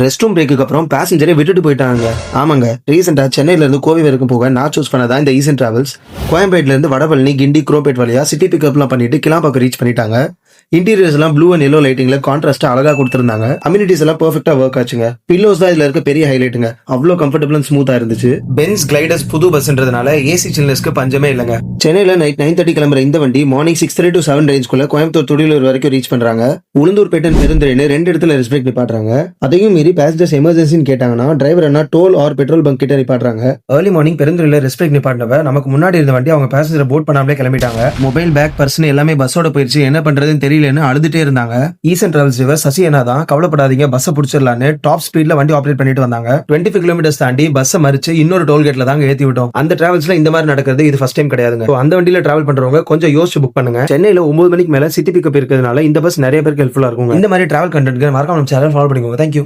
Rest room brake அப்புறம் பேசஞ்சரை விட்டுட்டு போயிட்டாங்க. ஆமாங்க, ரீசெண்டா சென்னையில இருந்து கோவை வரைக்கும் போக நான் சூஸ் பண்ணதான் இந்த ஈசன் டிராவல்ஸ். கோயம்பேட்ல இருந்து வடபழனி, கிண்டி, குரோபேட் வழியா சிட்டி பிக்கப்லாம் பண்ணிட்டு கிளாம்பாக்கம் ரீச் பண்ணிட்டாங்க. இன்டீரியர்ஸ் எல்லாம் ப்ளூ அண்ட் எல்லோ லைட்டிங்ல கான்ட்ராஸ்டா அழகா கொடுத்திருந்தாங்க. அம்யூனிட்டிஸ் எல்லாம் பெர்ஃபெக்ட்டா ஒர்க் ஆச்சுங்க. பில்லோஸ் தான் இதுல இருக்க பெரிய ஹைலைட்டுங்க. அவ்வளவு கம்ஃபர்டபுள் அண்ட் ஸ்மூத்தா இருந்துச்சு. பென்ஸ் கிளைடர்ஸ் புது பஸ்ன்றதுனால ஏசி சில்னஸ்க்கு பஞ்சமே இல்லைங்க. சென்னையில நைட் 9:30 கிளம்புற இந்த வண்டி மார்னிங் 6:30 to 7 ரேஞ்சுக்குள்ள கோயம்புத்தூர் துடியலூர் வரைக்கும் ரீச் பண்றாங்க. உளுந்தூர்பேட்டன் பெருந்துறைன்னு 2 இடத்துல ரெஸ்பெக்ட் நிப்பாட்டுறாங்க. அதையும் மீறி பேசஞ்சர்ஸ் எமர்ஜென்சின்னு கேட்டாங்கன்னா டிரைவர் என்ன டோல் ஆர் பெட்ரோல் பங்க் கிட்ட நிப்பாட்டுறாங்க. ஏர்லி மார்னிங் பெருந்துறையில ரெஸ்பெக்ட் நிப்பாட்டினவ நமக்கு முன்னாடி இருந்த வண்டி அவங்க பேசஞ்சரை போட் பண்ணாமலே கிளம்பிட்டாங்க. மொபைல், பேக், பர்சன் எல்லாமே பஸ்ஸோட போயிருச்சு, என்ன பண்றதுன்னு தெரியலன்னு அழுதுட்டே இருந்தாங்க. ஈசன் டிராவல்ஸ் டிரைவர் சசி அண்ணா தான் கவலைப்படாதீங்க, பஸ் புடிச்சிடலான்னு டாப் ஸ்பீட்ல வண்டி ஆபரேட் பண்ணிட்டு வந்தாங்க. 25 கிலோமீட்டர்ஸ் தாண்டி பஸ் மறிச்சு இன்னொரு டோல்கேட்ல தாங்க ஏத்தி விட்டோம். அந்த டிராவல்ஸ்ல இந்த மாதிரி நடக்கிறது இது ஃபர்ஸ்ட் டைம் கிடையாதுங்க. அந்த வண்டியில டிராவல் பண்றவங்க கொஞ்சம் யோசிச்சு புக் பண்ணுங்க. சென்னையில 9 மணிக்கு மேல சிட்டி பிக்கப் இருக்கிறதுனால இந்த பஸ் நிறைய பேருக்கு ஹெல்ப்ஃபுல்லா இருக்கும். இந்த மாதிரி டிராவல் கண்டென்ட் மறக்காம நம்ம சேனல் ஃபாலோ பண்ணிக்கோங்க. தேங்க்யூ.